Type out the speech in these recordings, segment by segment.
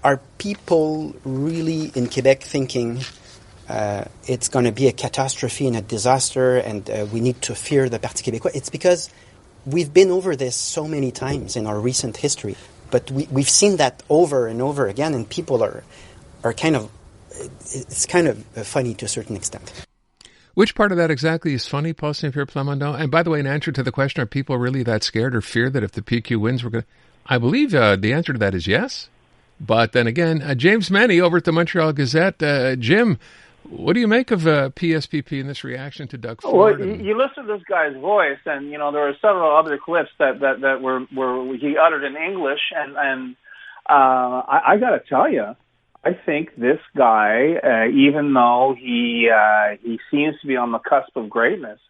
are people really in Quebec thinking it's going to be a catastrophe and a disaster and we need to fear the Parti Québécois? It's because we've been over this so many times in our recent history, but we've seen that over and over again, and people are kind of, it's kind of funny to a certain extent. Which part of that exactly is funny, Paul St. Pierre Plamondon? And by the way, in answer to the question, are people really that scared or fear that if the PQ wins, we're going to... I believe the answer to that is yes. But then again, James Mennie over at the Montreal Gazette. Jim, what do you make of PSPP and this reaction to Doug Ford? Well, you listen to this guy's voice, and there were several other clips that were he uttered in English, and I got to tell you, I think this guy, even though he seems to be on the cusp of greatness,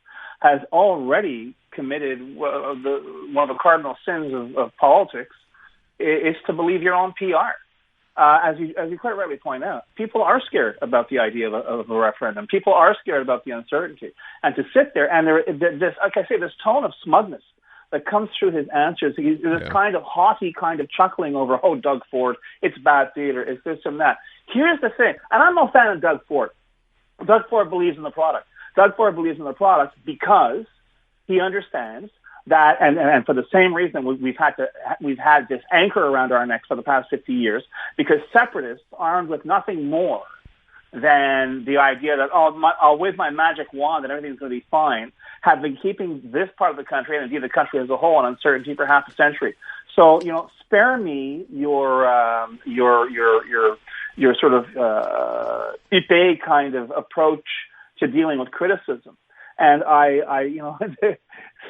has already committed one of the cardinal sins of politics is to believe your own PR. As you quite rightly point out, people are scared about the idea of a referendum. People are scared about the uncertainty. And to sit there and this, like I say, this tone of smugness that comes through his answers, this kind of haughty kind of chuckling over, oh, Doug Ford, it's bad theater, it's this and that. Here's the thing, and I'm no fan of Doug Ford. Doug Ford believes in the product. Doug Ford believes in the product because he understands that, and for the same reason we've had this anchor around our necks for the past 50 years, because separatists armed with nothing more than the idea that I'll wave my magic wand and everything's going to be fine, have been keeping this part of the country and indeed the country as a whole in uncertainty for half a century. So spare me your sort of épée kind of approach to dealing with criticism. And I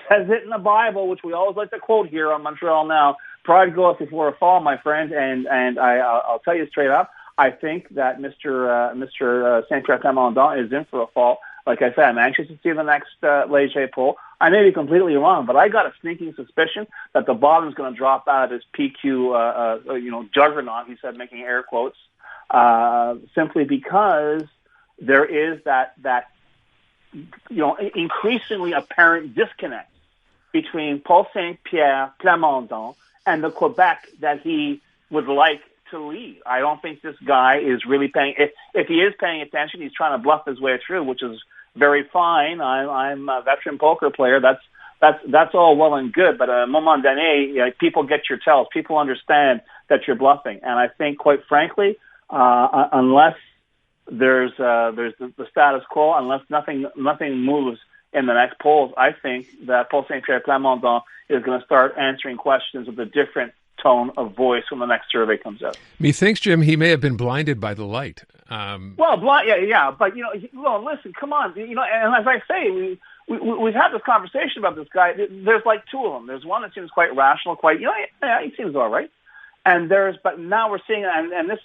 says it in the Bible, which we always like to quote here on Montreal Now, pride goeth before a fall, my friend. And I'll tell you straight up, I think that Mr. St. Pierre Plamondon is in for a fall. Like I said, I'm anxious to see the next Léger poll. I may be completely wrong, but I got a sneaking suspicion that the bottom's going to drop out of this PQ, juggernaut, he said, making air quotes, simply because there is that increasingly apparent disconnect between Paul St. Pierre Plamondon and the Quebec that he would like to lead. I don't think this guy is really paying. If he is paying attention, he's trying to bluff his way through, which is very fine. I'm a veteran poker player. That's all well and good, but at a moment donné, people get your tells. People understand that you're bluffing, and I think, quite frankly, unless there's the status quo, unless nothing moves in the next polls, I think that Paul St. Pierre Plamondon is going to start answering questions with a different tone of voice when the next survey comes out. Methinks, Jim, he may have been blinded by the light. Yeah, but listen, come on, and as I say, we've had this conversation about this guy. There's like two of them. There's one that seems quite rational, he seems all right. But now we're seeing, and it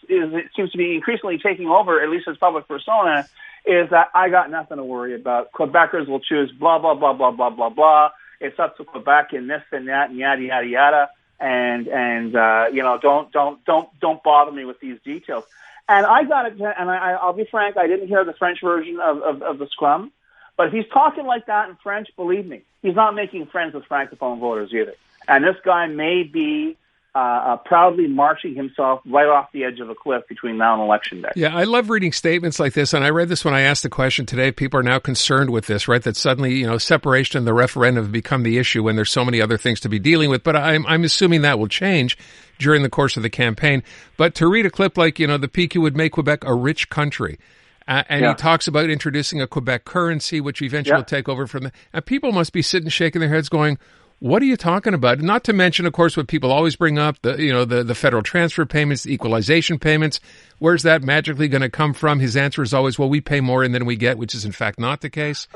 seems to be increasingly taking over, at least his public persona, is that I got nothing to worry about. Quebecers will choose blah, blah, blah, blah, blah, blah, blah. It's up to Quebec and this and that and yada, yada, yada. And don't bother me with these details. And I got it, and I'll be frank, I didn't hear the French version of the scrum. But if he's talking like that in French, believe me, he's not making friends with Francophone voters either. And this guy may be proudly marching himself right off the edge of a cliff between now and Election Day. Yeah, I love reading statements like this, and I read this when I asked the question today. People are now concerned with this, right? That suddenly, separation and the referendum have become the issue when there's so many other things to be dealing with. But I'm assuming that will change during the course of the campaign. But to read a clip like, the PQ would make Quebec a rich country. He talks about introducing a Quebec currency, which eventually will take over from the... And people must be sitting shaking their heads going, what are you talking about? Not to mention, of course, what people always bring up, the federal transfer payments, the equalization payments. Where's that magically going to come from? His answer is always, well, we pay more than we get, which is in fact not the case.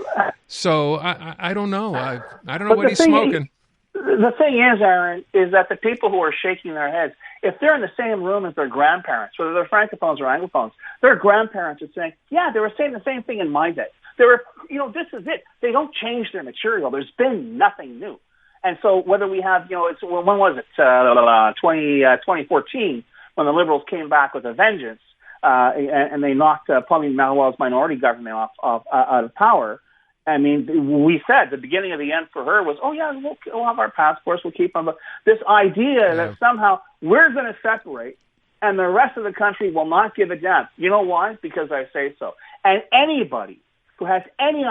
So I don't know. I don't know what he's smoking. The thing is, Aaron, is that the people who are shaking their heads, if they're in the same room as their grandparents, whether they're Francophones or Anglophones, their grandparents are saying, yeah, they were saying the same thing in my day. They were, this is it. They don't change their material. There's been nothing new. And so whether we have, when was it, 2014, when the Liberals came back with a vengeance and they knocked Pauline Marois' minority government out of power. I mean, we said the beginning of the end for her was, we'll have our passports, we'll keep them. But this idea that somehow we're going to separate and the rest of the country will not give a damn. You know why? Because I say so. And anybody who has any,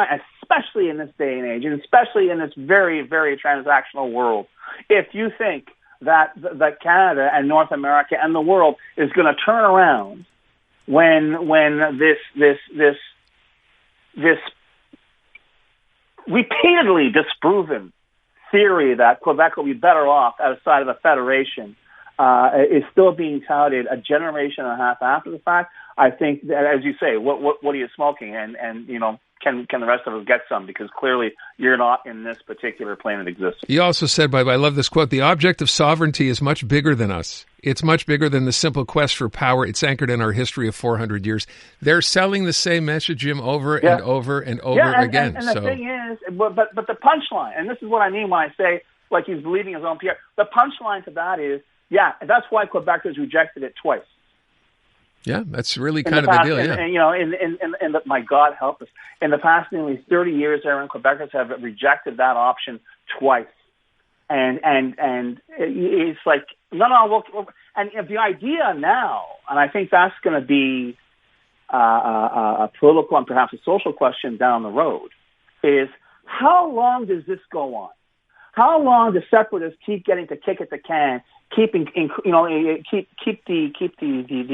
especially in this day and age, and especially in this very, very transactional world, if you think that Canada and North America and the world is going to turn around when this repeatedly disproven theory that Quebec will be better off outside of the Federation is still being touted a generation and a half after the fact, I think that, as you say, what are you smoking? And you know, can the rest of us get some? Because clearly you're not in this particular plane of existence. You also said, I love this quote, the object of sovereignty is much bigger than us. It's much bigger than the simple quest for power. It's anchored in our history of 400 years. They're selling the same message, Jim, over and over and over again. And the thing is, but the punchline, and this is what I mean when I say, like, he's believing his own PR, the punchline to that is, that's why Quebec has rejected it twice. Yeah, that's really kind of the deal. And you know, my God help us. In the past nearly 30 years, Aaron, Quebecers have rejected that option twice, and it's like no. And the idea now, and I think that's going to be a political and perhaps a social question down the road, is how long does this go on? How long do separatists keep getting to kick at the can? Keep the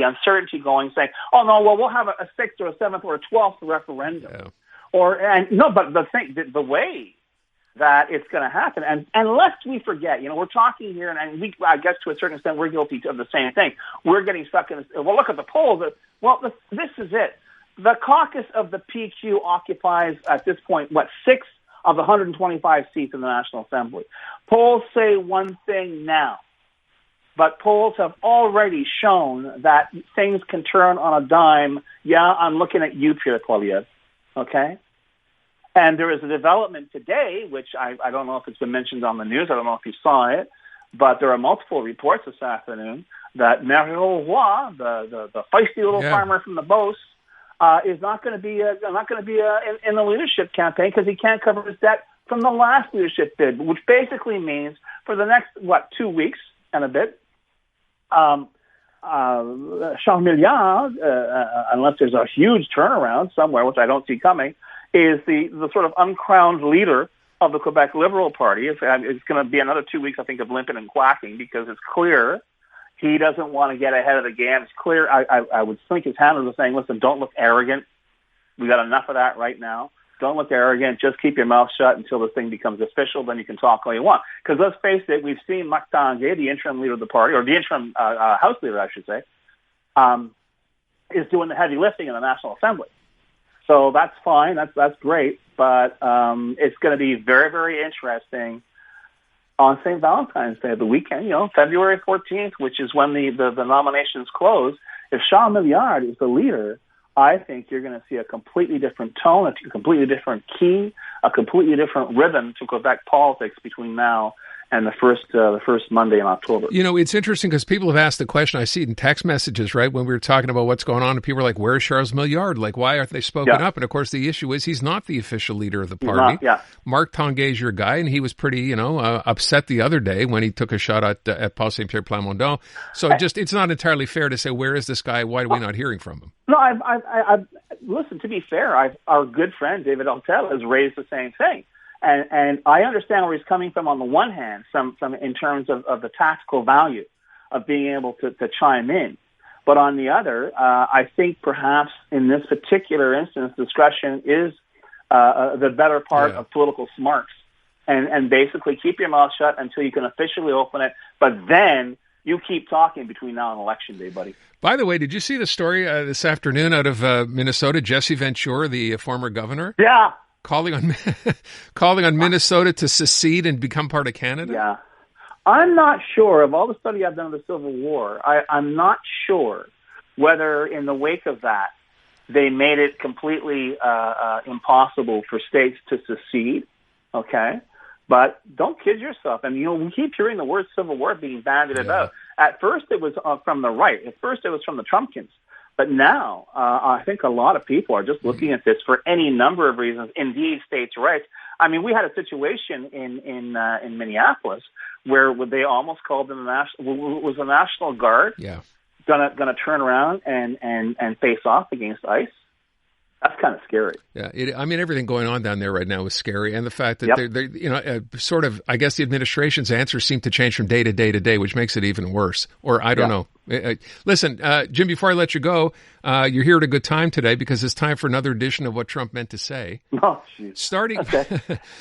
uncertainty going, saying, "Oh no, well we'll have a 6th or a 7th or a 12th referendum," but the way that it's going to happen, and lest we forget, you know, we're talking here, and we, I guess to a certain extent, we're guilty of the same thing. We're getting stuck in this. Well, look at the polls. Well, this is it. The caucus of the PQ occupies at this point 6 of the 125 seats in the National Assembly. Polls say one thing now. But polls have already shown that things can turn on a dime. Yeah, I'm looking at you, Pierre Poilievre, okay? And there is a development today, which I don't know if it's been mentioned on the news. I don't know if you saw it, but there are multiple reports this afternoon that Mario Roy, the feisty little farmer from the Beauce, is not going to be in the leadership campaign because he can't cover his debt from the last leadership bid, which basically means for the next 2 weeks and a bit. Charles Milliard, unless there's a huge turnaround somewhere, which I don't see coming, is the sort of uncrowned leader of the Quebec Liberal Party. It's going to be another 2 weeks, I think, of limping and quacking because it's clear he doesn't want to get ahead of the game. It's clear. I would think his handlers are saying, listen, don't look arrogant. We got enough of that right now. Don't look arrogant. Just keep your mouth shut until this thing becomes official. Then you can talk all you want. Because let's face it, we've seen Marc Tanguay, the interim leader of the party, or the interim House leader, I should say, is doing the heavy lifting in the National Assembly. So that's fine. That's great. But it's going to be very, very interesting on St. Valentine's Day, the weekend, February 14th, which is when the nominations close. If Charles Milliard is the leader, I think you're going to see a completely different tone, a completely different key, a completely different rhythm to Quebec politics between now and the first Monday in October. It's interesting because people have asked the question. I see it in text messages, right? When we were talking about what's going on, and people are like, where's Charles Milliard? Like, why aren't they spoken up? And of course, the issue is he's not the official leader of the party. Marc Tanguay's your guy, and he was pretty, upset the other day when he took a shot at Paul St. Pierre Plamondon. So it's not entirely fair to say, where is this guy? Why are we not hearing from him? No, I've listen, to be fair, our good friend David Altel has raised the same thing. And I understand where he's coming from on the one hand, some in terms of the tactical value of being able to chime in. But on the other, I think perhaps in this particular instance, discretion is the better part of political smarts. And basically keep your mouth shut until you can officially open it. But then you keep talking between now and Election Day, buddy. By the way, did you see the story this afternoon out of Minnesota? Jesse Ventura, the former governor? Yeah. Calling on Minnesota to secede and become part of Canada? Yeah. I'm not sure, of all the study I've done of the Civil War, I'm not sure whether in the wake of that they made it completely impossible for states to secede, okay? But don't kid yourself. And, we keep hearing the word Civil War being bandied about. At first it was from the right. At first it was from the Trumpkins. But now, I think a lot of people are just looking at this for any number of reasons. Indeed, states' rights. I mean, we had a situation in Minneapolis where they almost called them the National Guard gonna turn around and face off against ICE. That's kind of scary. Yeah, everything going on down there right now is scary, and the fact that they're sort of, I guess the administration's answers seem to change from day to day to day, which makes it even worse. Or I don't know. Listen, Jim, before I let you go, you're here at a good time today because it's time for another edition of What Trump Meant to Say. Oh, jeez.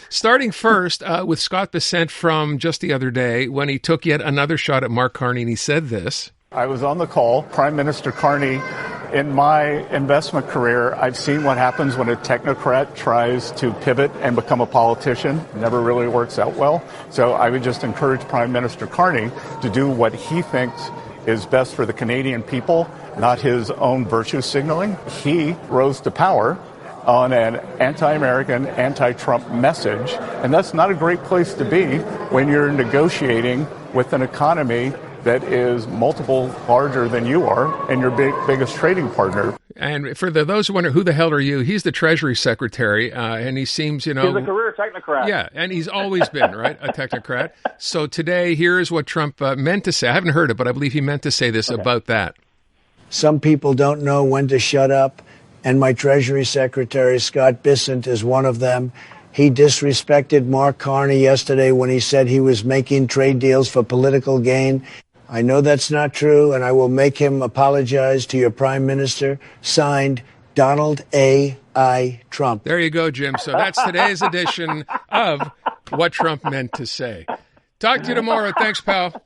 Starting first with Scott Bessent from just the other day when he took yet another shot at Mark Carney, and he said this. I was on the call. Prime Minister Carney, in my investment career, I've seen what happens when a technocrat tries to pivot and become a politician. It never really works out well. So I would just encourage Prime Minister Carney to do what he thinks is best for the Canadian people, not his own virtue signaling. He rose to power on an anti-American, anti-Trump message, and that's not a great place to be when you're negotiating with an economy that is multiple larger than you are and your biggest trading partner. And for those who wonder, who the hell are you? He's the Treasury Secretary, and he seems, He's a career technocrat. Yeah, and he's always been, right, a technocrat. So today, here's what Trump meant to say. I haven't heard it, but I believe he meant to say this about that. Some people don't know when to shut up, and my Treasury Secretary, Scott Bessent, is one of them. He disrespected Mark Carney yesterday when he said he was making trade deals for political gain. I know that's not true, and I will make him apologize to your Prime Minister. Signed, Donald A. I. Trump. There you go, Jim. So that's today's edition of What Trump Meant to Say. Talk to you tomorrow. Thanks, pal.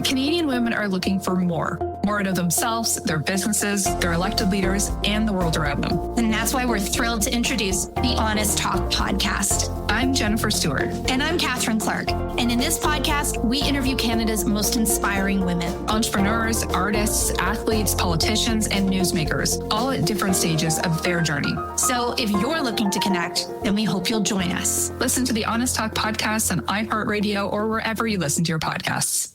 Canadian women are looking for more out of themselves, their businesses, their elected leaders, and the world around them. And that's why we're thrilled to introduce the Honest Talk podcast. I'm Jennifer Stewart. And I'm Catherine Clark. And in this podcast, we interview Canada's most inspiring women. Entrepreneurs, artists, athletes, politicians, and newsmakers, all at different stages of their journey. So if you're looking to connect, then we hope you'll join us. Listen to the Honest Talk podcast on iHeartRadio or wherever you listen to your podcasts.